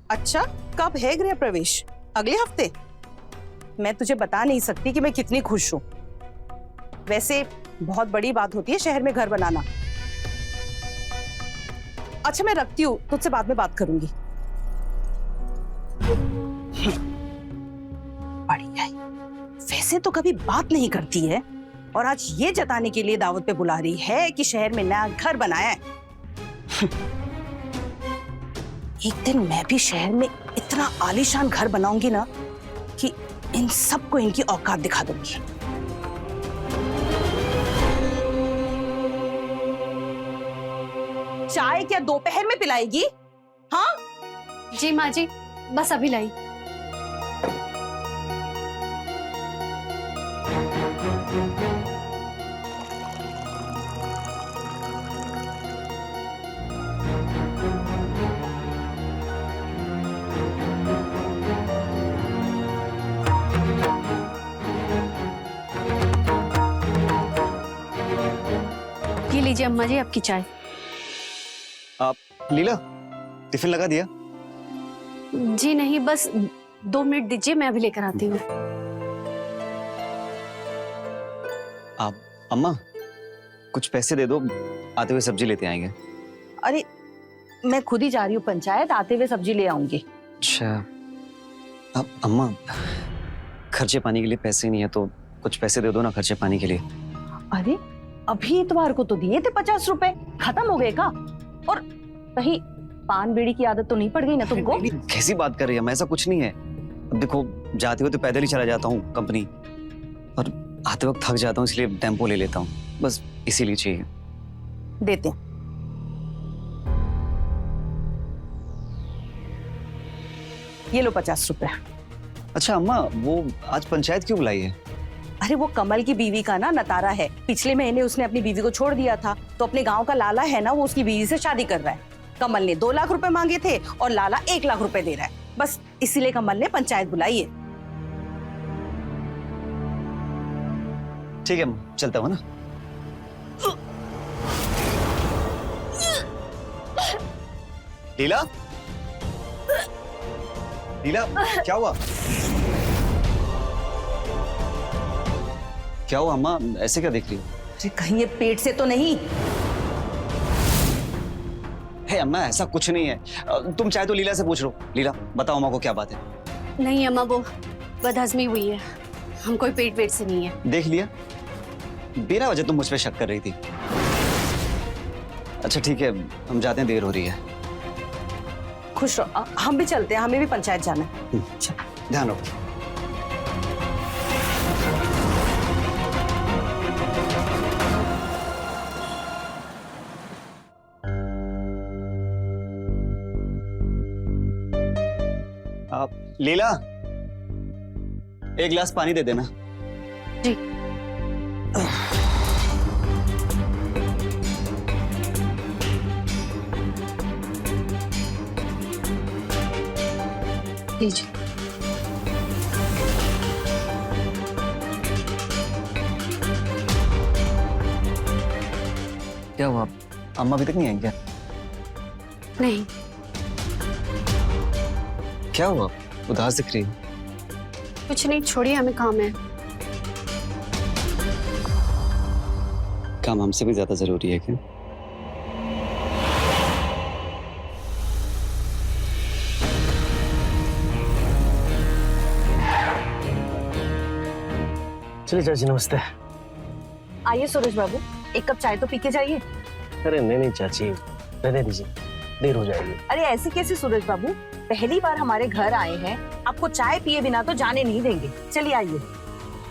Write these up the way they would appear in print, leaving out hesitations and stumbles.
अच्छा, कब है गृह प्रवेश? अगले हफ्ते? मैं तुझे बता नहीं सकती कि मैं कितनी खुश हूँ। वैसे बहुत बड़ी बात होती है शहर में घर बनाना। अच्छा मैं रखती हूँ, तुझसे बाद में बात करूंगी। बढ़िया है। वैसे तो कभी बात नहीं करती है और आज ये जताने के लिए दावत पे बुला रही है कि शहर में नया घर बनाया है। एक दिन मैं भी शहर में इतना आलीशान घर बनाऊंगी ना कि इन सबको इनकी औकात दिखा दूंगी। चाय क्या दोपहर में पिलाएगी? हाँ जी माँ जी, बस अभी लाई। ये लीजिए अम्मा जी आपकी चाय। आप लीला टिफिन लगा दिया? जी नहीं, बस 2 मिनट दीजिए, मैं अभी लेकर आती हूँ। आप अम्मा कुछ पैसे दे दो, आते हुए सब्जी लेते आएंगे। अरे मैं खुद ही जा रही हूँ पंचायत, आते हुए सब्जी ले आऊंगी। अच्छा अब अम्मा खर्चे पानी के लिए पैसे नहीं है तो कुछ पैसे दे दो ना खर्चे पानी के लिए। अरे अभी इतवार को तो दिए थे 50 रुपए, खत्म हो गए का? और कहीं पान बीड़ी की आदत तो नहीं पड़ गई ना तुमको? कैसी बात कर रही है, ऐसा कुछ नहीं है। अब देखो जाते हुए तो पैदल ही चला जाता हूँ कंपनी, और आते वक्त थक जाता हूँ इसलिए टेम्पो ले लेता हूँ, बस इसीलिए चाहिए। देते हैं। ये लो 50 रुपए। अच्छा अम्मा वो आज पंचायत क्यों बुलाई है? अरे वो कमल की बीवी का ना नतारा है। पिछले महीने उसने अपनी बीवी को छोड़ दिया था, तो अपने गांव का लाला है ना, वो उसकी बीवी से शादी कर रहा है। कमल ने 2 लाख रुपए मांगे थे और लाला 1 लाख रुपए दे रहा है। बस इसीलिए कमल ने पंचायत बुलाई है। ठीक है चलता हूँ ना। लीला लीला क्या हुआ? क्या हुआ अम्मा, ऐसे क्या देख रही हो? अरे कहीं ये पेट से तो नहीं? हे अम्मा ऐसा कुछ नहीं है, तुम चाहे तो लीला से पूछ लो। लीला बताओ अम्मा को क्या बात है? नहीं अम्मा, वो बदहजमी हुई है, हम कोई पेट वेट से नहीं है। देख लिया, बिना वजह तुम मुझ पे शक कर रही थी। अच्छा ठीक है हम जाते हैं, देर हो रही है। खुश रहो, हम भी चलते हैं, हमें भी पंचायत जाना है। ध्यान रखो। आप लीला 1 गिलास पानी दे देना। जी। लीजिए। क्या हुआ, अम्मा अभी तक नहीं आई क्या? नहीं। क्या हुआ, उदास दिख रही है? कुछ नहीं, छोड़िए, हमें काम है। काम हमसे भी ज्यादा जरूरी है क्या? चलिए चाची नमस्ते। आइए सूरज बाबू, 1 कप चाय तो पी के जाइए। अरे नहीं चाची, रहने दीजिए, देर हो जाएगी। अरे ऐसे कैसे सूरज बाबू, पहली बार हमारे घर आए हैं, आपको चाय पिए बिना तो जाने नहीं देंगे। चलिए आइए।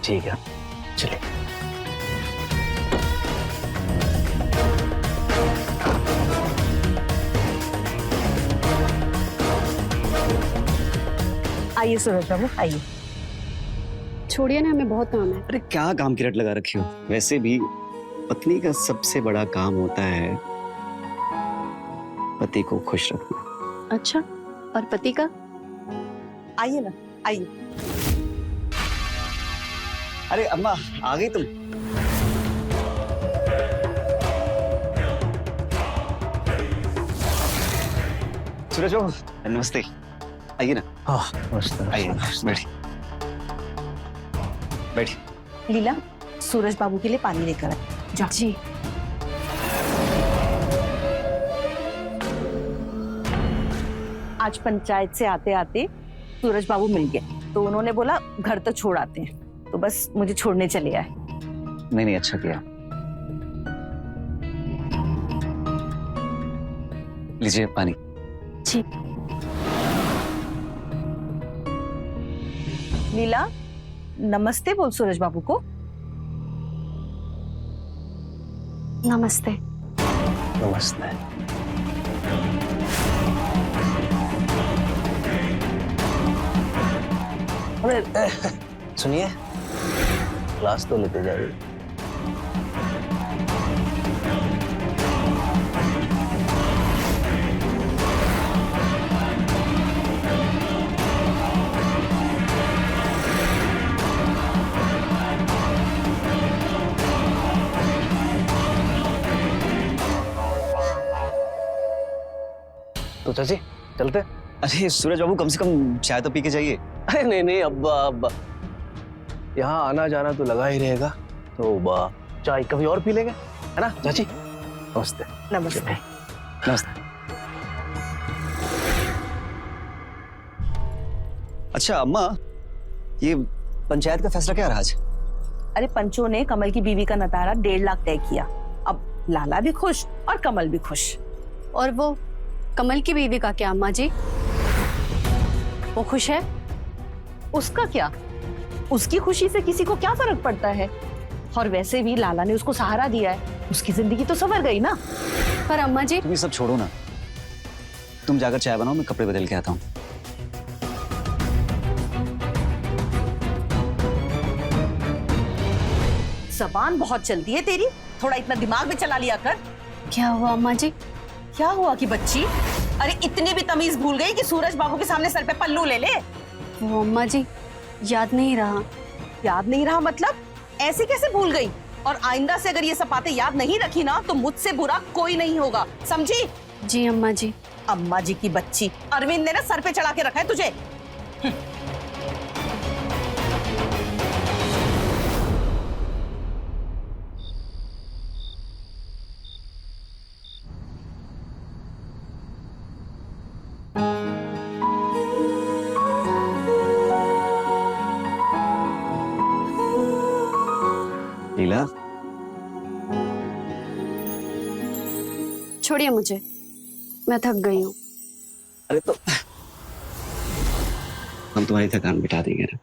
ठीक है चलिए। आइए सूरज बाबू आइए। छोड़िए ना, हमें बहुत काम है। अरे क्या काम की रट लगा रखी हो? वैसे भी पत्नी का सबसे बड़ा काम होता है पति को खुश रखना। अच्छा, और पति का? आइए ना, आइए। अरे अम्मा आ गई तुम? सूरज बाबू नमस्ते। आइए ना, हाँ मस्त आइए, बैठिए बैठिए। लीला, सूरज बाबू के लिए पानी लेकर आए। जा। जी। आज पंचायत से आते आते सूरज बाबू मिल गए, तो उन्होंने बोला घर तक छोड़ आते हैं, तो बस मुझे छोड़ने चले आए। नहीं नहीं, अच्छा किया। लीजिए पानी। जी। लीला, नमस्ते बोल सूरज बाबू को। नमस्ते। नमस्ते। अरे सुनिए, क्लास तो लेते जाइए। तो चाची चलते? अरे सूरज बाबू, कम से कम चाय तो पी के जाइए। अरे नहीं नहीं अब्बा अब्बा, यहाँ आना जाना तो लगा ही रहेगा, तो चाय कभी और पी लेंगे, है ना चाची? नमस्ते। नमस्ते। नमस्ते। अच्छा अम्मा, ये पंचायत का फैसला क्या रहा आज? अरे पंचों ने कमल की बीवी का नतारा 1.5 लाख तय किया। अब लाला भी खुश और कमल भी खुश। और वो कमल की बीवी का क्या अम्मा जी? वो खुश है? उसका क्या? उसकी खुशी से किसी को क्या फर्क पड़ता है? और वैसे भी लाला ने उसको सहारा दिया है, उसकी जिंदगी तो संवर गई ना। पर अम्मा जी, तुम ये सब छोड़ो ना, तुम जाकर चाय बनाओ, मैं कपड़े बदल के आता हूँ। जबान बहुत चलती है तेरी, थोड़ा इतना दिमाग में चला लिया कर। क्या हुआ अम्मा जी? क्या हुआ कि बच्ची, अरे इतनी भी तमीज भूल गई कि सूरज बाबू के सामने सर पे पल्लू ले ले? वो अम्मा जी, याद नहीं रहा। याद नहीं रहा मतलब? ऐसे कैसे भूल गई? और आइंदा से अगर ये सब बातें याद नहीं रखी ना, तो मुझसे बुरा कोई नहीं होगा, समझी? जी अम्मा जी। अम्मा जी की बच्ची, अरविंद ने ना सर पे चढ़ा के रखा है तुझे। लीला, छोड़िए मुझे, मैं थक गई हूँ। अरे तो हम तुम्हारी थकान मिटा देंगे ना।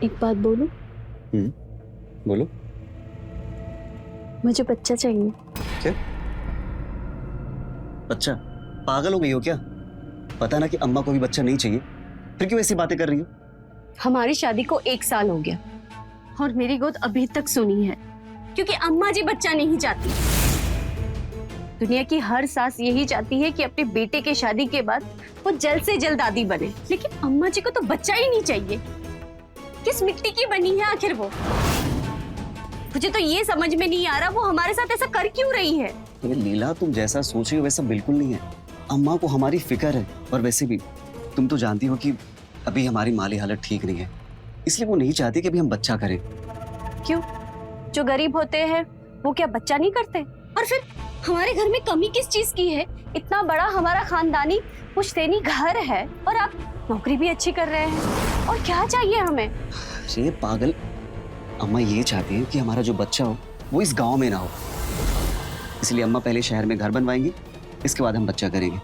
एक बात बोलूं? बोलो। मुझे बच्चा चाहिए। क्या? बच्चा? पागल हो गई हो क्या? पता ना कि अम्मा को भी बच्चा नहीं चाहिए, फिर क्यों ऐसी बातें कर रही हो? हमारी शादी को 1 साल हो गया और मेरी गोद अभी तक सुनी है, क्योंकि अम्मा जी बच्चा नहीं चाहती। दुनिया की हर सास यही चाहती है कि अपने बेटे के शादी के बाद वो जल्द से जल्द दादी बने, लेकिन अम्मा जी को तो बच्चा ही नहीं चाहिए। किस मिट्टी की बनी है आखिर वो? मुझे तो ये समझ में नहीं आ रहा वो हमारे साथ ऐसा कर क्यों रही है। अरे लीला, तुम जैसा सोच रही हो वैसा बिल्कुल नहीं है। अम्मा को हमारी फिक्र है, और वैसे भी तुम तो जानती हो कि अभी हमारी माली हालत ठीक नहीं है, इसलिए वो नहीं चाहती कि अभी हम बच्चा करें। क्यों? जो गरीब होते हैं वो क्या बच्चा नहीं करते? और फिर हमारे घर में कमी किस चीज की है? इतना बड़ा हमारा खानदानी पुश्तैनी घर है और आप नौकरी भी अच्छी कर रहे हैं, और क्या चाहिए हमें? अरे पागल, अम्मा ये चाहती है कि हमारा जो बच्चा हो वो इस गांव में ना हो, इसलिए अम्मा पहले शहर में घर बनवाएंगी, इसके बाद हम बच्चा करेंगे।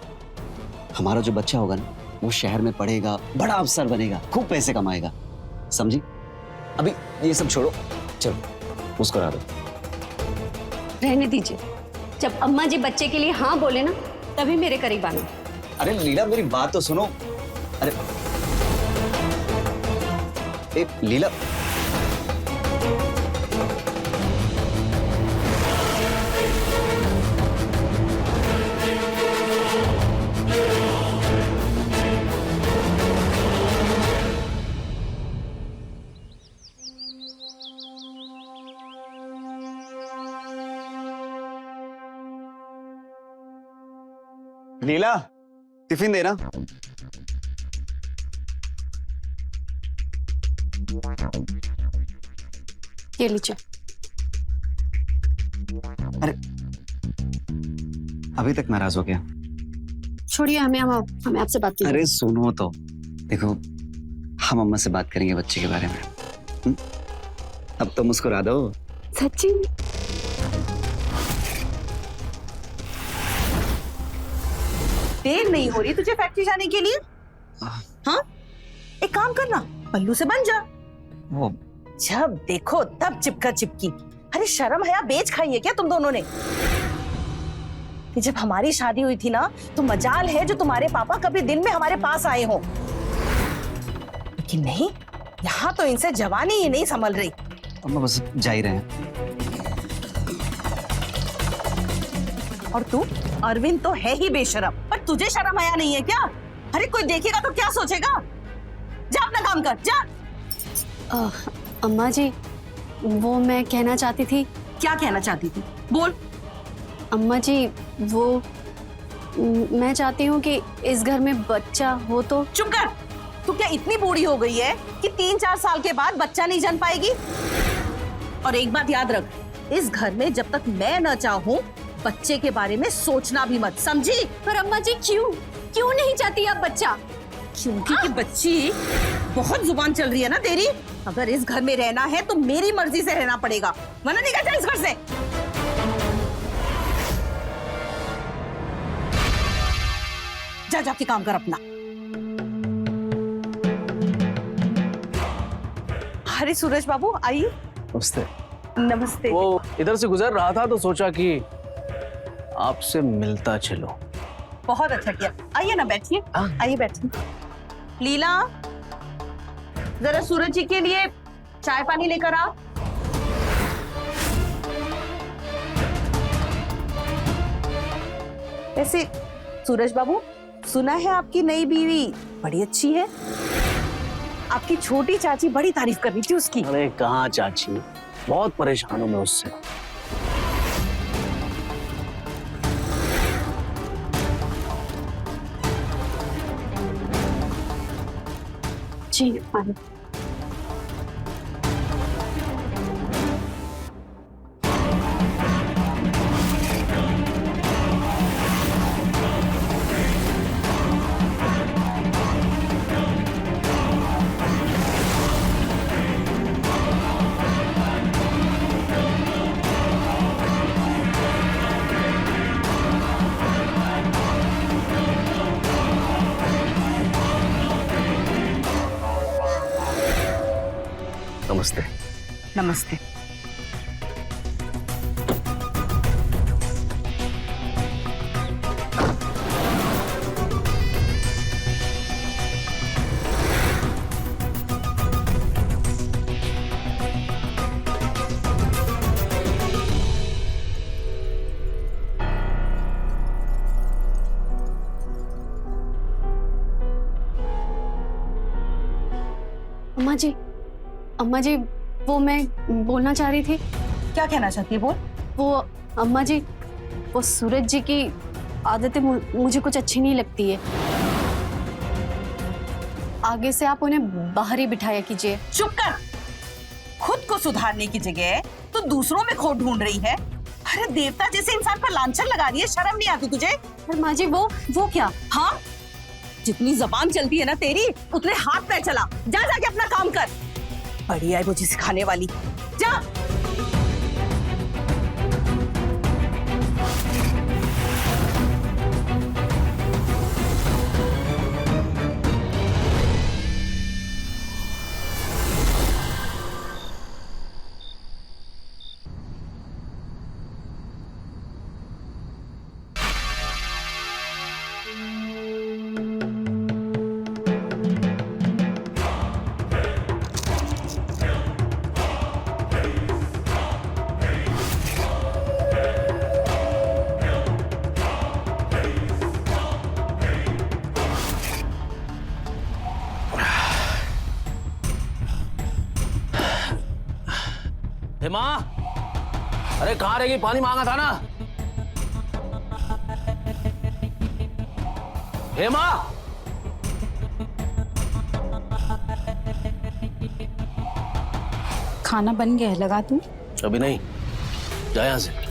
हमारा जो बच्चा होगा ना वो शहर में पढ़ेगा, बड़ा अफसर बनेगा, खूब पैसे कमाएगा, समझी? अभी ये सब छोड़ो, चलो मुस्कुरा दो। रहने दीजिए, जब अम्मा जी बच्चे के लिए हाँ बोले ना तभी मेरे करीब आना। अरे लीला, मेरी बात तो सुनो। अरे ए, लीला, लीला, टिफिन देना। ये लीजिए। अरे अभी तक नाराज हो गया? छोड़िए, हमें आपसे बात करनी है। अरे सुनो तो, देखो हम अम्मा से बात करेंगे बच्चे के बारे में। अब तो मुस्कुरा दो। सच्ची? देर नहीं हो रही तुझे फैक्ट्री जाने के लिए? हाँ, एक काम करना, पल्लू से बन जा। वो जब देखो तब चिपका चिपकी। अरे शर्म हया बेच खाई है क्या तुम दोनों ने? कि जब हमारी शादी हुई थी ना तो मजाल है जो तुम्हारे पापा कभी दिन में हमारे पास आए हो, लेकिन नहीं, यहाँ तो इनसे जवानी ही नहीं संभल रही। अम्मा बस जा ही रहे हैं। और तू अरविंद तो है ही बेशरम, पर तुझे शर्म आया नहीं है क्या? अरे कोई देखेगा तो क्या सोचेगा? जा अपना काम कर, जा। अम्मा जी, वो मैं कहना चाहती थी। क्या कहना चाहती थी? बोल। अम्मा जी, वो मैं चाहती हूँ कि इस घर में बच्चा हो तो। चुप कर। तू क्या इतनी बूढ़ी हो गई है कि 3-4 साल के बाद बच्चा नहीं जन्म पाएगी? और एक बात याद रख, इस घर में जब तक मैं न चाहूं बच्चे के बारे में सोचना भी मत, समझी? पर अम्मा जी क्यों नहीं चाहती आप बच्चा? क्योंकि कि बच्ची, बहुत जुबान चल रही है ना तेरी। अगर इस घर में रहना है तो मेरी मर्जी से रहना पड़ेगा, वरना निकल जा इस घर से। जा जाके काम कर अपना। अरे सूरज बाबू आइए। नमस्ते। नमस्ते। वो इधर से गुजर रहा था तो सोचा कि आपसे मिलता चलो। बहुत अच्छा किया, आइए ना बैठिए। हाँ। आइए बैठिए। लीला, जरा सूरज जी के लिए चाय पानी लेकर आ। वैसे सूरज बाबू, सुना है आपकी नई बीवी बड़ी अच्छी है। आपकी छोटी चाची बड़ी तारीफ कर रही थी उसकी। अरे कहाँ चाची, बहुत परेशान हूं मैं उससे। जी पानी। नमस्ते। नमस्ते। अम्मा जी, वो मैं बोलना चाह रही थी। क्या कहना चाहती है बोल। वो अम्मा जी, वो सूरज जी की आदतें मुझे कुछ अच्छी नहीं लगती है। आगे से आप उन्हें बाहर ही बिठाया कीजिए। चुप कर। खुद को सुधारने की जगह तो दूसरों में खोट ढूंढ रही है। अरे देवता जैसे इंसान पर लांछन लगा रही है, शर्म नहीं आती तुझे? पर माँ जी वो क्या? हाँ, जितनी जबान चलती है ना तेरी, उतने हाथ पैर चला। जा जाके अपना काम कर। बढ़िया है मुझे सिखाने वाली। जा। हेमा, अरे कहाँ रहेगी? पानी मांगा था ना। हेमा, खाना बन गया है, लगा दूं? अभी नहीं, जा यहाँ से।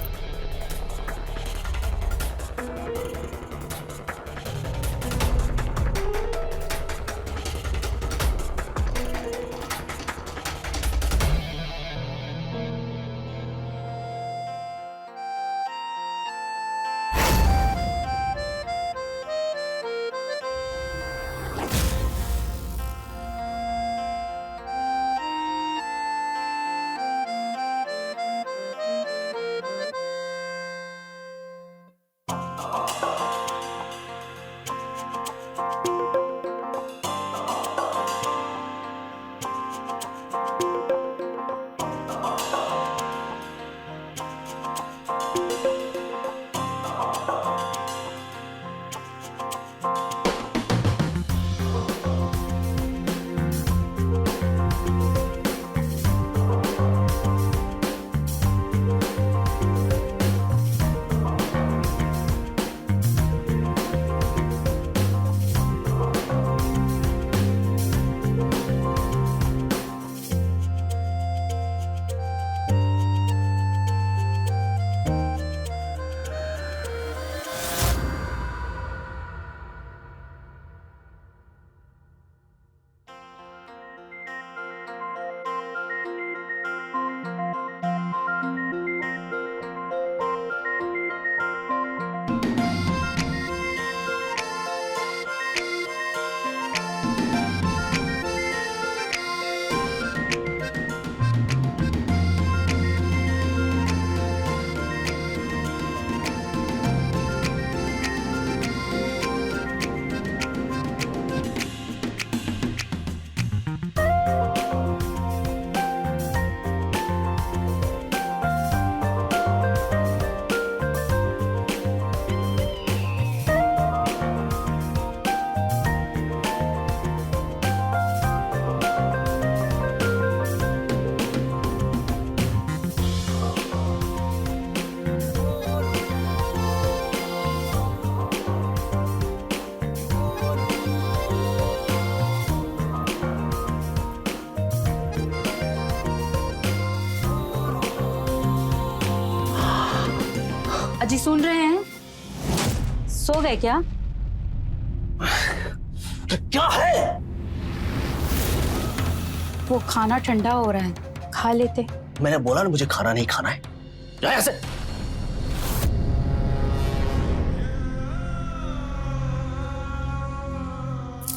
अजी सुन रहे हैं? सो गए क्या? क्या है? वो खाना ठंडा हो रहा है, खा लेते। मैंने बोला ना मुझे खाना नहीं खाना है। जा यहाँ से।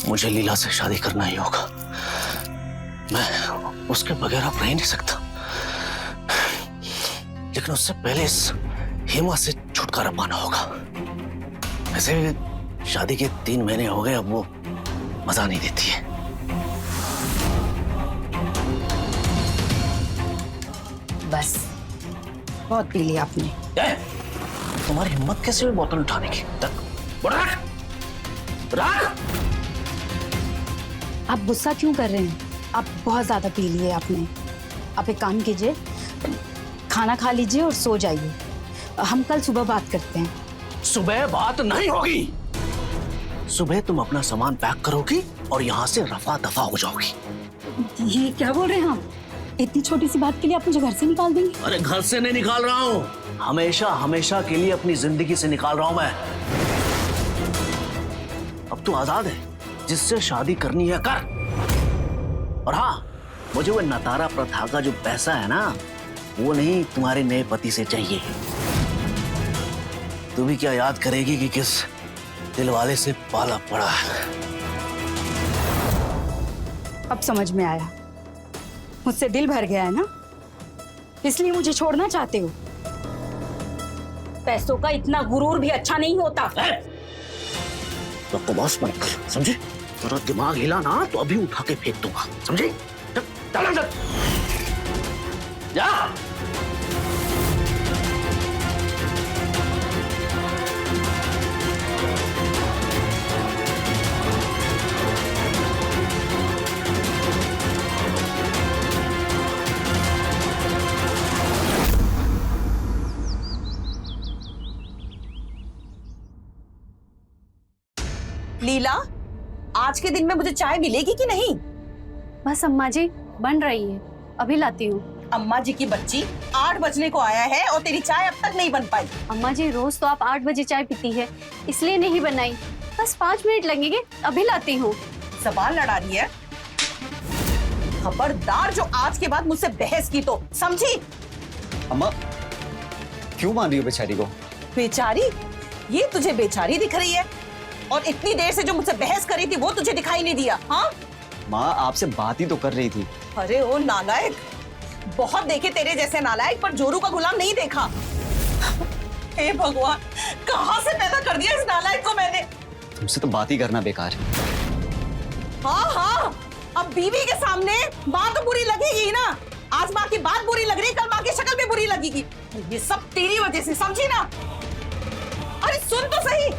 मुझे लीला से शादी करना ही होगा। मैं उसके बगैर अब रह नहीं सकता। लेकिन उससे पहले इस हेमा से छुटकारा पाना होगा। वैसे भी शादी के 3 महीने हो गए, अब वो मजा नहीं देती है। बस बहुत पी लिया आपने। तुम्हारी हिम्मत कैसे हुई बोतल उठाने की? रख। आप गुस्सा क्यों कर रहे हैं? आप बहुत ज्यादा पी लिए आपने। आप एक काम कीजिए, खाना खा लीजिए और सो जाइए। हम कल सुबह बात करते हैं। सुबह बात नहीं होगी। सुबह तुम अपना सामान पैक करोगी और यहाँ से रफा दफा हो जाओगी। ये क्या बोल रहे हैं आप? इतनी छोटी सी बात के लिए आप मुझे घर से निकाल देंगे? अरे घर से नहीं निकाल रहा हूँ, हमेशा हमेशा के लिए अपनी जिंदगी से निकाल रहा हूँ मैं। अब तू आजाद है, जिससे शादी करनी है कर। और हाँ, मुझे वो नतारा प्रथा का जो पैसा है ना, वो नहीं तुम्हारे नए पति से चाहिए। तू भी क्या याद करेगी कि किस दिलवाले से पाला पड़ा। अब समझ में आया, मुझसे दिल भर गया है ना, इसलिए मुझे छोड़ना चाहते हो। पैसों का इतना गुरूर भी अच्छा नहीं होता। तो बॉस मत कर, समझे? तेरा दिमाग हिला ना तो अभी उठा के फेंक दूंगा, समझे? चल अंदर जा। लीला, आज के दिन में मुझे चाय मिलेगी कि नहीं? बस अम्मा जी, बन रही है, अभी लाती हूँ। अम्मा जी की बच्ची 8 बजने को आया है और तेरी चाय अब तक नहीं बन पाई। अम्मा जी, रोज तो आप 8 बजे चाय पीती है, इसलिए नहीं बनाई। बस 5 मिनट लगेंगे, अभी लाती हूँ। जबान लड़ा रही है। खबरदार जो आज के बाद मुझसे बहस की तो, समझी? अम्मा क्यों मान रही हो बेचारी को? बेचारी? ये तुझे बेचारी दिख रही है? और इतनी देर से जो मुझसे बहस करी थी वो तुझे दिखाई नहीं दिया? हाँ माँ, आपसे बात ही तो कर रही थी। अरे ओ नालायक, बहुत देखे तेरे जैसे नालायक, पर जोरू का गुलाम नहीं देखा। हे भगवान, कहाँ से पैदा कर दिया इस नालायक को मैंने। तुमसे तो बात ही करना बेकार है। हाँ हाँ, अब बीवी के सामने बात तो बुरी लगेगी ना। आज माँ की बात बुरी लग रही, कल माँ की शक्ल भी बुरी लगेगी। ये सब तेरी वजह से, समझी ना? अरे सुन तो सही।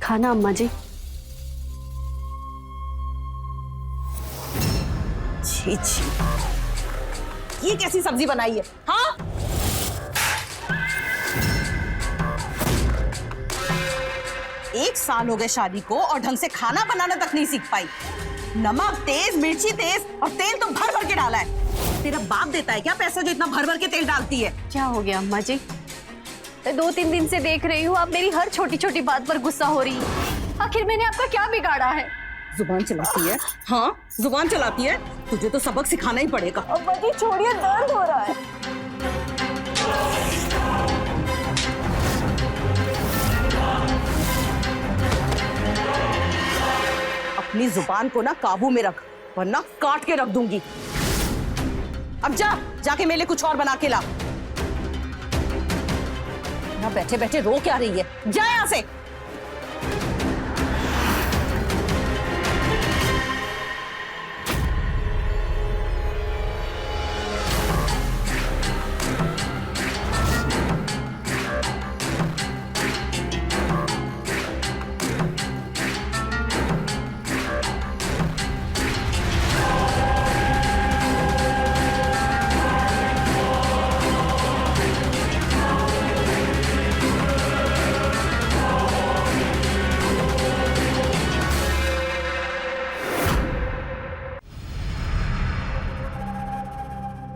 खाना अम्मा जी। छी छी, ये कैसी सब्जी बनाई है? हाँ, एक साल हो गए शादी को और ढंग से खाना बनाना तक नहीं सीख पाई। नमक तेज, मिर्ची तेज और तेल तो भर भर के डाला है। तेरा बाप देता है क्या पैसा जो इतना भर भर के तेल डालती है? क्या हो गया अम्मा जी? 2-3 दिन से देख रही हूँ, आप मेरी हर छोटी छोटी बात पर गुस्सा हो रही है। आखिर मैंने आपका क्या बिगाड़ा है? जुबान चलाती है। हाँ, जुबान चलाती है। तुझे तो सबक सिखाना ही पड़ेगा। अम्मा जी छोड़िए, दर्द हो रहा है। अपनी जुबान को ना काबू में रख, वरना काट के रख दूंगी। अब जाके मेरे लिए कुछ और बना के ला। ना बैठे बैठे रो क्या रही है? जा यहाँ से।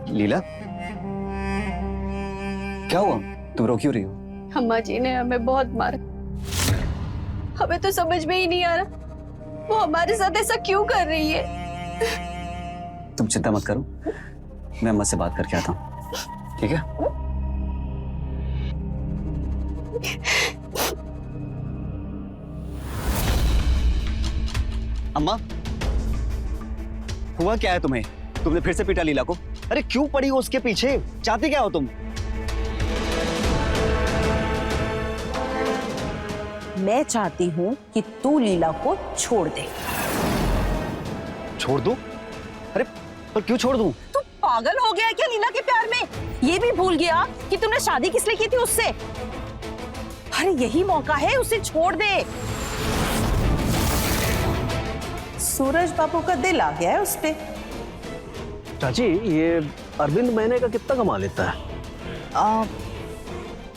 लीला, क्या हुआ? तुम रो क्यों रही हो? अम्मा जी ने हमें बहुत मारा। हमें तो समझ में ही नहीं आ रहा वो हमारे साथ ऐसा क्यों कर रही है। तुम चिंता मत करो, मैं अम्मा से बात करके आता हूँ, ठीक है? अम्मा, हुआ क्या है तुम्हें? तुमने फिर से पीटा लीला को? अरे क्यों पड़ी हो उसके पीछे? चाहती क्या हो तुम? मैं चाहती हूँ कि तू लीला को छोड़ दे। छोड़ दूं? अरे पर क्यों छोड़ दूं? तू पागल हो गया है क्या लीला के प्यार में? ये भी भूल गया कि तूने शादी किस लिए की थी उससे? अरे यही मौका है, उसे छोड़ दे। सूरज बाबू का दिल आ गया है उस पे। चाची, ये अरविंद महीने का कितना कमा लेता है?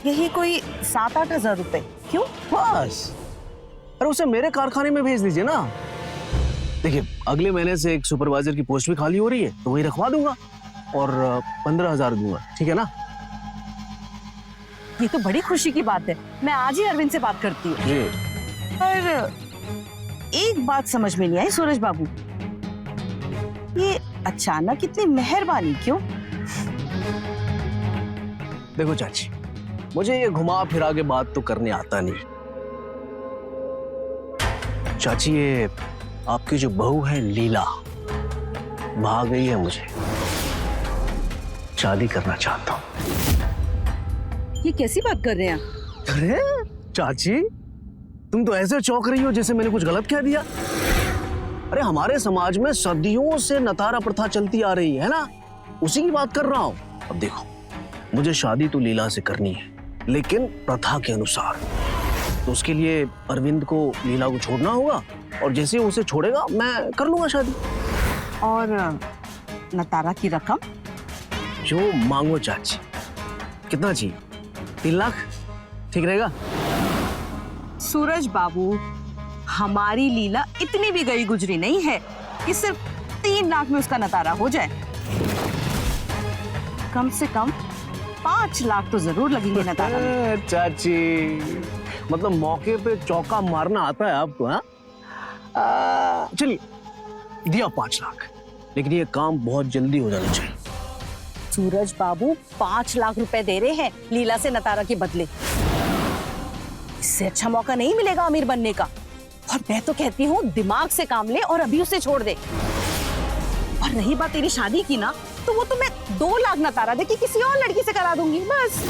यही कोई 7-8 हजार रुपए। क्यों? बस। अरे उसे मेरे कारखाने में भेज दीजिए ना। देखिए, अगले महीने से एक सुपरवाइजर की पोस्ट भी खाली हो रही है, तो वही रखवा दूंगा और 15,000 दूंगा, ठीक है ना? ये तो बड़ी खुशी की बात है। मैं आज ही अरविंद से बात करती हूँ। जी। पर एक बात समझ में नहीं आई सूरज बाबू, ये अचानक इतनी मेहरबानी क्यों? देखो चाची, मुझे ये घुमा फिरा के बात तो करने आता नहीं। चाची, ये आपकी जो बहू है लीला, भाग गई है मुझे। शादी करना चाहता हूँ। ये कैसी बात कर रहे हैं? अरे चाची, तुम तो ऐसे चौंक रही हो जैसे मैंने कुछ गलत कह दिया। अरे हमारे समाज में सदियों से नतारा प्रथा चलती आ रही है ना, उसी की बात कर रहा हूँ। अब देखो, मुझे शादी तो लीला से करनी है, लेकिन प्रथा के अनुसार। तो उसके लिए अरविंद को लीला को छोड़ना होगा, और जैसे उसे छोड़ेगा मैं कर लूंगा शादी। और नतारा की रकम? जो मांगो चाची। कितना चाहिए? 3 लाख ठीक रहेगा? सूरज बाबू, हमारी लीला इतनी भी गई गुजरी नहीं है कि सिर्फ 3 लाख में उसका नतारा हो जाए। कम से कम 5 लाख तो जरूर लगेंगे नतारा में। चाची, मतलब मौके पे चौका मारना आता है आपको? हाँ, चलिए, दिया 5 लाख, लेकिन ये काम बहुत जल्दी हो जाना चाहिए। सूरज बाबू 5 लाख रुपए दे रहे हैं लीला से नतारा के बदले। इससे अच्छा मौका नहीं मिलेगा अमीर बनने का। और मैं तो कहती हूँ दिमाग से काम ले और अभी उसे छोड़ दे। और रही बात तेरी शादी की ना, तो वो तो मैं 2 लाख नतारा दे के किसी और लड़की से करा दूंगी बस।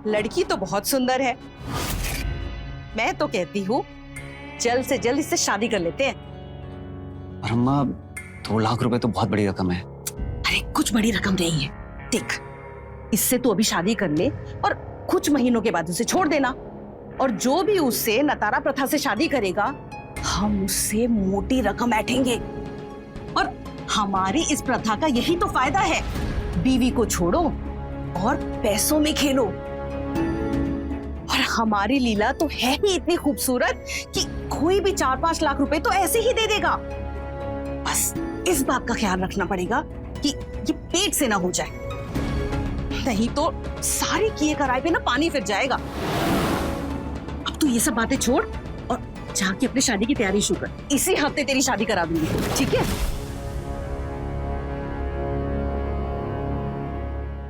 लड़की तो बहुत सुंदर है। मैं तो कहती हूँ जल्द से जल्द इससे शादी कर लेते हैं। पर अम्मा, 2 लाख रुपए तो बहुत बड़ी रकम है। अरे कुछ बड़ी रकम नहीं है। देख, इससे तो अभी शादी कर ले और कुछ महीनों के बाद उसे छोड़ देना। और जो भी उससे नतारा प्रथा से शादी करेगा, हम उससे मोटी रकम ऐंठेंगे। और हमारी इस प्रथा का यही तो फायदा है, बीवी को छोड़ो और पैसों में खेलो। और हमारी लीला तो है ही इतनी खूबसूरत कि कोई भी 4-5 लाख रुपए तो ऐसे ही दे देगा। बस इस बात का ख्याल रखना पड़ेगा कि ये पेट से ना हो जाए, नहीं तो सारी किए कराए पे ना पानी फिर जाएगा। अब तू ये सब बातें छोड़ और जाके अपनी शादी की तैयारी शुरू कर। इसी हफ्ते तेरी शादी करा दूंगी, ठीक है?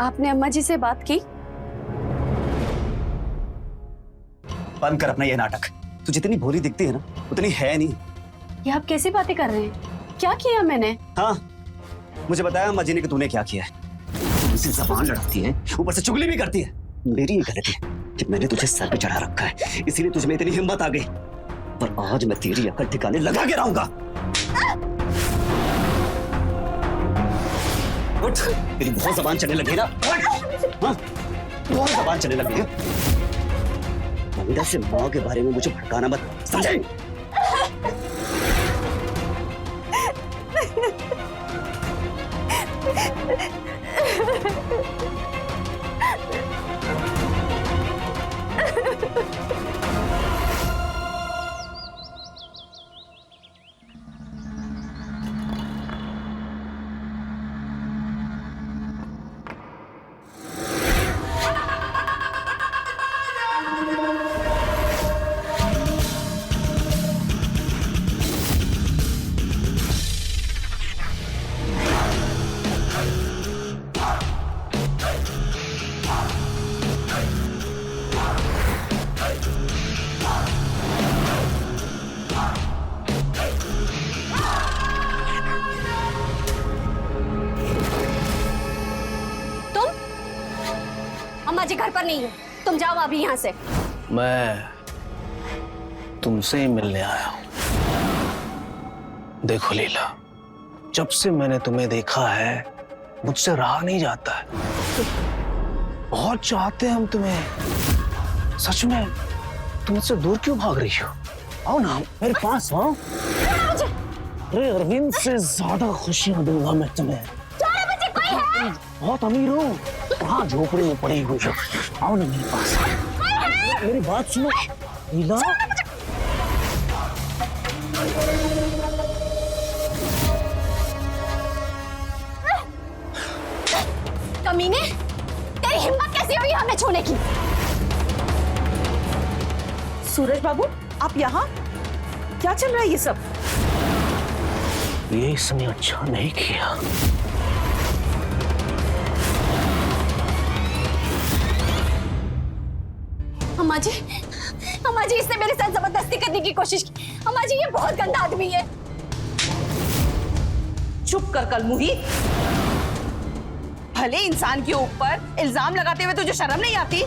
आपने अम्मा जी से बात की? बंद कर अपना ये नाटक। तू जितनी भोली दिखती है ना, उतनी है नहीं। ये आप कैसी बातें कर रहे हैं? क्या किया मैंने? हाँ, मुझे बताया अम्मा जी ने कि तूने क्या किया है। मुझसे जबान लड़ाती है, ऊपर से चुगली भी करती है। मेरी ही गलती है कि मैंने तुझे सर पे चढ़ा रखा है, इसीलिए तुझ में इतनी हिम्मत आ गई। पर आज मैं तेरी अकड़ ठिकाने लगा के रहूंगा। उठ, तेरी बहुत जबान चलने लगी है ना? हाँ, बहुत जबान चलने लगी है। अंदर से माँ के बारे में मुझे भड़काना मत, समझे? अम्मा जी घर पर नहीं है, तुम जाओ अभी यहाँ से। मैं तुमसे ही मिलने आया हूं। देखो लीला, जब से मैंने तुम्हें देखा है मुझसे रहा नहीं जाता है। बहुत चाहते हैं हम तुम्हें, सच में। तुम मुझसे दूर क्यों भाग रही हो? आओ ना मेरे पास आओ। अरे अरविंद से ज्यादा खुशियां दूंगा मैं तुम्हें। बहुत अमीर हो, वहाँ झोपड़ी में पड़ी हुई हो। आओ ना मेरे पास, मेरी बात सुनो लीला। कमीने, तेरी हिम्मत कैसी हुई हमें छूने की? सूरज बाबू, आप यहाँ? क्या चल रहा है ये सब? ये इसने अच्छा नहीं किया। अम्मा जी, इसने मेरे साथ जबरदस्ती करने की कोशिश की। अम्मा जी, ये बहुत गंदा आदमी है। चुप कर कलमुही। भले इंसान के ऊपर इल्जाम लगाते हुए तुझे शर्म नहीं आती?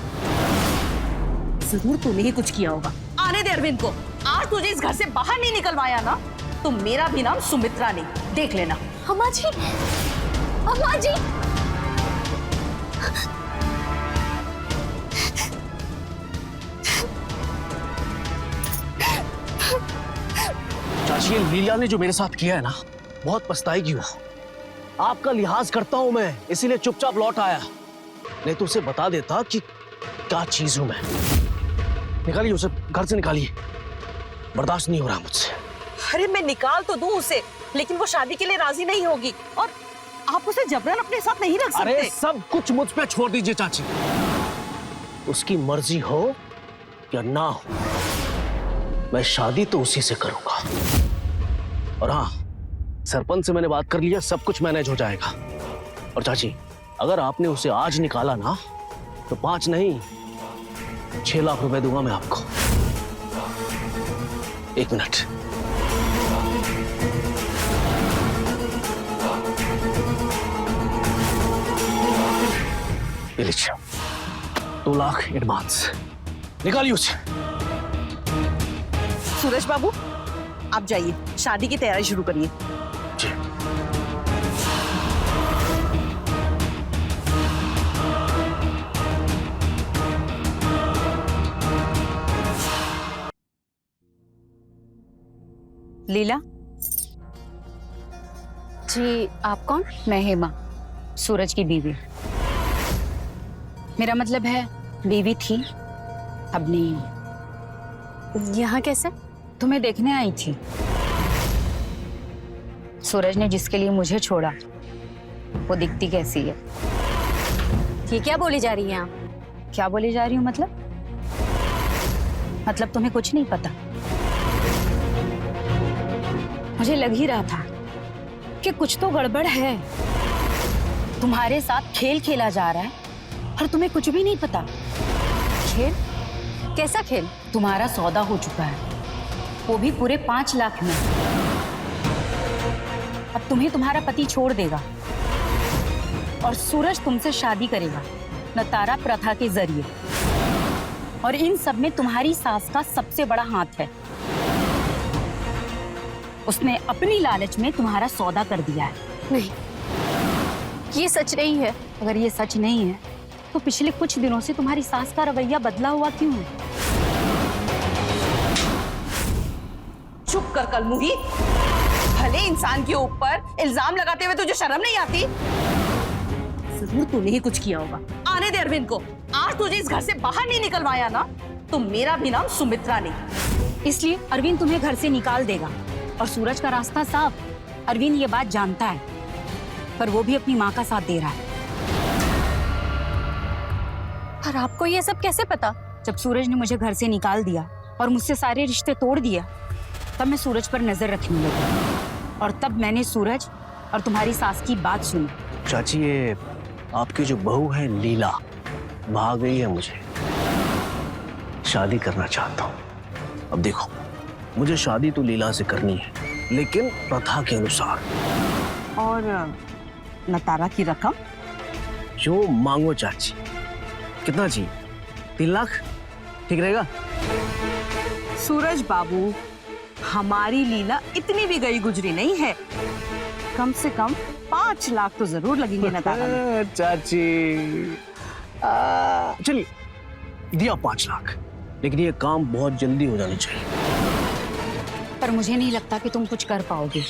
जरूर तूने ही कुछ किया होगा। आने दे अरविंद को। आज तुझे इस घर से बाहर नहीं निकलवाया ना, तो मेरा भी नाम सुमित्रा नहीं, देख लेना। अम्मा जी, अम्मा जी। चाची, लीला ने जो मेरे साथ किया है ना, बहुत पछताएगी वो। आपका लिहाज करता हूं मैं, इसीलिए चुपचाप लौट आया। नहीं तो उसे बता देता कि क्या चीज हूं मैं। निकालिए उसे, घर से निकालिए। बर्दाश्त नहीं हो रहा मुझसे। अरे मैं निकाल तो दूं उसे, लेकिन वो शादी के लिए राजी नहीं होगी, और आप उसे जबरन अपने साथ नहीं रख सकते। अरे सब कुछ मुझ पे छोड़ दीजिए चाची। उसकी मर्जी हो या ना हो, मैं शादी तो उसी से करूंगा। और हाँ, सरपंच से मैंने बात कर लिया, सब कुछ मैनेज हो जाएगा। और चाची, अगर आपने उसे आज निकाला ना, तो 5 नहीं 6 लाख रुपए दूंगा मैं आपको। 1 मिनट। ये लीजिए, 2 लाख एडवांस। निकालिए उसे। सूरज बाबू, आप जाइए, शादी की तैयारी शुरू करिए। जी। लीला जी, आप कौन? मैं हेमा, सूरज की बीवी। मेरा मतलब है, बीवी थी, अब नहीं। यहाँ कैसे? तुम्हें देखने आई थी। सूरज ने जिसके लिए मुझे छोड़ा, वो दिखती कैसी है? ये क्या बोली जा रही हैं आप? क्या बोली जा रही हूँ मतलब? मतलब तुम्हें कुछ नहीं पता? मुझे लग ही रहा था कि कुछ तो गड़बड़ है। तुम्हारे साथ खेल खेला जा रहा है और तुम्हें कुछ भी नहीं पता। खेल? कैसा खेल? तुम्हारा सौदा हो चुका है, वो भी पूरे 5 लाख में। अब तुम्हें तुम्हारा पति छोड़ देगा और सूरज तुमसे शादी करेगा नतारा प्रथा के जरिए। और इन सब में तुम्हारी सास का सबसे बड़ा हाथ है। उसने अपनी लालच में तुम्हारा सौदा कर दिया है। नहीं, ये सच नहीं है। अगर ये सच नहीं है, तो पिछले कुछ दिनों से तुम्हारी सास का रवैया बदला हुआ क्यों है? चुप कर कलमुही। भले इंसान के ऊपर इल्जाम लगाते हुए तुझे शर्म नहीं आती? जरूर तूने ही कुछ किया होगा। आने दे अरविंद को। आज तुझे इस घर से बाहर नहीं निकलवाया ना, तो मेरा भी नाम सुमित्रा नहीं। इसलिए अरविंद तुम्हें घर से निकाल देगा और सूरज का रास्ता साफ। अरविंद ये बात जानता है, पर वो भी अपनी माँ का साथ दे रहा है। और आपको ये सब कैसे पता? जब सूरज ने मुझे घर से निकाल दिया और मुझसे सारे रिश्ते तोड़ दिया, तब मैं सूरज पर नजर रखने लगी। और तब मैंने सूरज और तुम्हारी सास की बात सुनी। चाची, ये आपकी जो बहू है लीला, भाग गई है मुझे। शादी करना चाहता हूँ। अब देखो, मुझे शादी तो लीला से करनी है, लेकिन प्रथा के अनुसार। और नतारा की रकम? जो मांगो चाची। कितना चाहिए? 3 लाख ठीक रहेगा? सूरज बाबू, हमारी लीला इतनी भी गई गुजरी नहीं है। कम से कम 5 लाख तो जरूर लगेंगे नतारा में। चाची चलिए दिया 5 लाख, लेकिन ये काम बहुत जल्दी हो जानी चाहिए। पर मुझे नहीं लगता कि तुम कुछ कर पाओगे।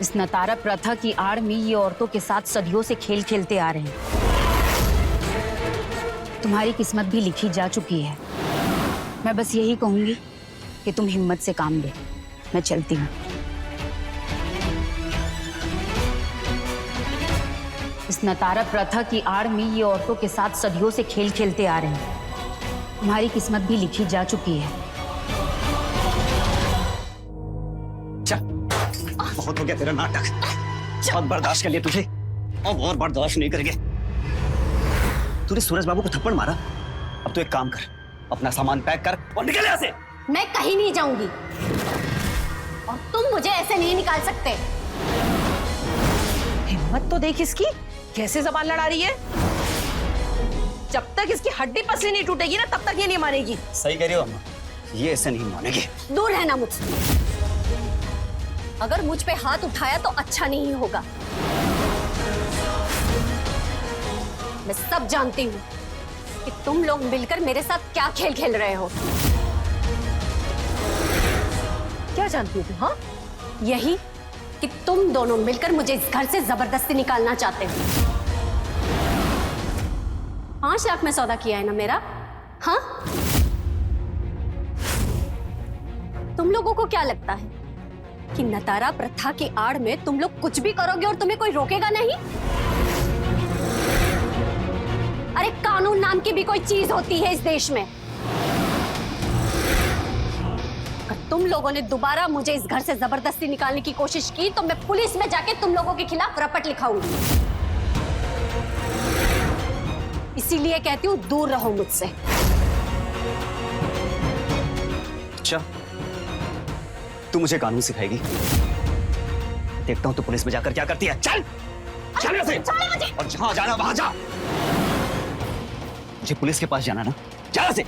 इस नतारा प्रथा की आड़ में ये औरतों के साथ सदियों से खेल खेलते आ रहे हैं। तुम्हारी किस्मत भी लिखी जा चुकी है। मैं बस यही कहूंगी कि तुम हिम्मत से काम लो। मैं चलती हूँ। इस नतारा प्रथा की आड़ में ये औरतों के साथ सदियों से खेल खेलते आ रहे हैं। तुम्हारी किस्मत भी लिखी जा चुकी है। बहुत हो गया तेरा नाटक। बहुत बर्दाश्त कर लिया तुझे, अब और बर्दाश्त नहीं करेंगे। तूने सूरज बाबू को थप्पड़ मारा, अब तू एक काम कर, अपना सामान पैक कर और निकल यहाँ से। मैं कहीं नहीं जाऊंगी और तुम मुझे ऐसे नहीं निकाल सकते। हिम्मत तो देख इसकी, कैसे जबान लड़ा रही है। जब तक इसकी हड्डी पसली नहीं टूटेगी ना, तब तक ये नहीं मानेगी। सही कह रही हो अम्मा, ये ऐसे नहीं मानेगी। दूर रहना मुझसे। अगर मुझ पे हाथ उठाया तो अच्छा नहीं होगा। मैं सब जानती हूँ कि तुम लोग मिलकर मेरे साथ क्या खेल खेल रहे हो। क्या जानती हो तुम? हाँ, यही कि तुम दोनों मिलकर मुझे इस घर से जबरदस्ती निकालना चाहते हो। 5 लाख में सौदा किया है ना मेरा? हाँ, तुम लोगों को क्या लगता है कि नतारा प्रथा की आड़ में तुम लोग कुछ भी करोगे और तुम्हें कोई रोकेगा नहीं? अरे कानून नाम की भी कोई चीज होती है इस देश में। अगर तुम लोगों ने दोबारा मुझे इस घर से जबरदस्ती निकालने की कोशिश की तो मैं पुलिस में जाके तुम लोगों के खिलाफ रपट लिखाऊंगी। इसीलिए कहती हूँ दूर रहो मुझसे। अच्छा, तू मुझे कानून सिखाएगी? देखता हूँ तो पुलिस में जाकर क्या करती है। चल चल यहाँ से, और जहां जाना वहां जा। मुझे पुलिस के पास जाना ना, जा यहाँ से।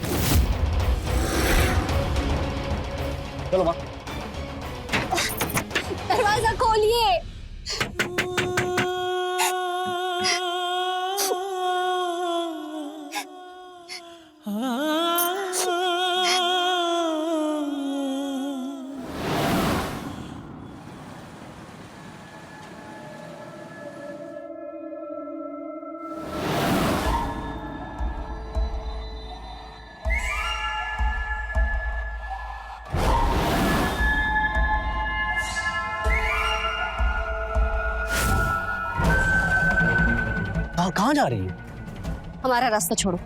चलो माँ। दरवाजा खोलिए। कहाँ जा रही है? हमारा रास्ता छोड़ो।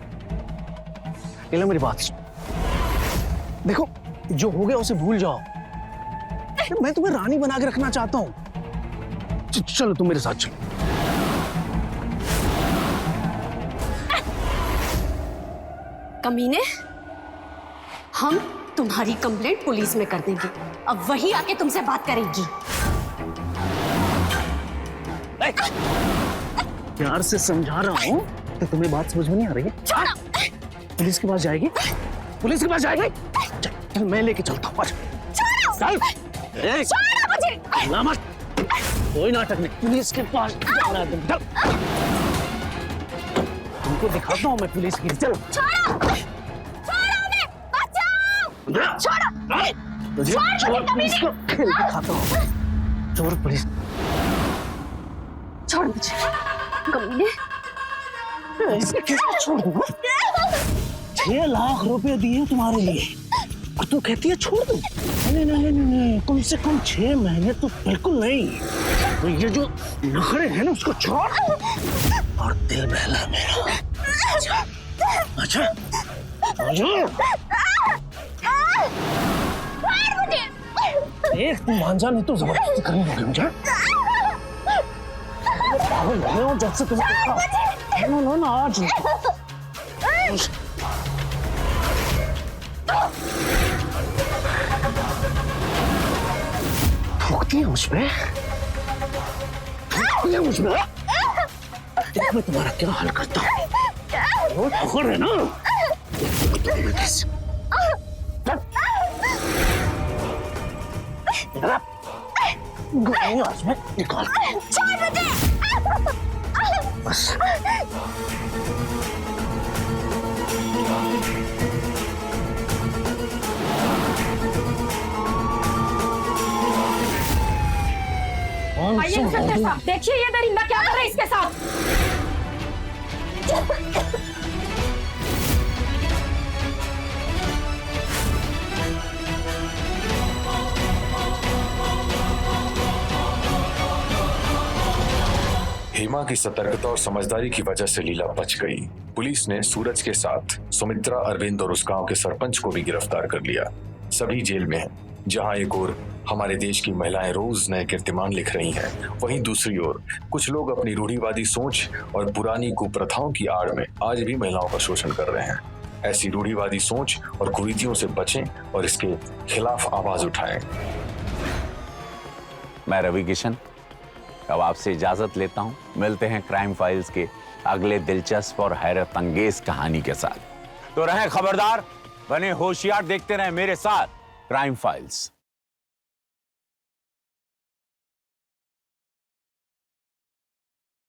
लीला मेरी बात सुन। देखो, जो हो गया उसे भूल जाओ। मैं तुम्हें रानी बना के रखना चाहता हूँ। चलो तुम मेरे साथ चलो। कमीने, हम तुम्हारी कंप्लेंट पुलिस में कर देंगे। अब वही आके तुमसे बात करेगी। प्यार से समझा रहा हूँ तो तुम्हें बात समझ में नहीं आ रही है? पुलिस के पास जाएगी? पुलिस के पास जाएगी? चल मैं लेके चलता हूँ। चल। ना मत, कोई नाटक नहीं। पुलिस के पास जाना है तुम। चल, तुमको दिखाता हूँ मैं पुलिस की। चलो तुझे चोर पुलिस को खेल दिखाता हूँ। चोर पुलिस। छोड़ मुझे कमीने। ऐसे कैसे छोड़ दूँ? 6 लाख रुपए दिए तुम्हारे लिए और तू कहती है छोड़ दूँ? नहीं नहीं नहीं नहीं, कम से कम 6 महीने तो बिल्कुल नहीं। तो ये जो नखरे हैं ना उसको छोड़ और दिल बहला मेरा। अच्छा एक तू मान जा, नहीं तो जबरदस्ती करनी होगी मुझे। पागल हो गए हो जब से तुम्हें देखा। ना आज थूकती है मुझ पे, थूकती है मुझ पे। देख मैं तुम्हारा क्या हाल करता हूँ। वो ठोकर है ना। आज में निकाल। बस आइए इंस्पेक्टर साहब, देखिए ये दरिंदा क्या कर रहा है इसके साथ। हेमा की सतर्कता और समझदारी की वजह से लीला बच गई। पुलिस ने सूरज के साथ सुमित्रा, अरविंद और उस गांव के सरपंच को भी गिरफ्तार कर लिया। सभी जेल में हैं। जहां एक ओर हमारे देश की महिलाएं रोज नए कीर्तिमान लिख रही हैं, वहीं दूसरी ओर कुछ लोग अपनी रूढ़िवादी सोच और पुरानी कुप्रथाओं की आड़ में आज भी महिलाओं का शोषण कर रहे हैं। ऐसी रूढ़िवादी सोच और कुरीतियों से बचें और इसके खिलाफ आवाज उठाएं। मैं रवि किशन अब आपसे इजाजत लेता हूं। मिलते हैं क्राइम फाइल्स के अगले दिलचस्प और हैरत अंगेज कहानी के साथ। तो रहें खबरदार, बने होशियार, देखते रहें मेरे साथ क्राइम फाइल्स।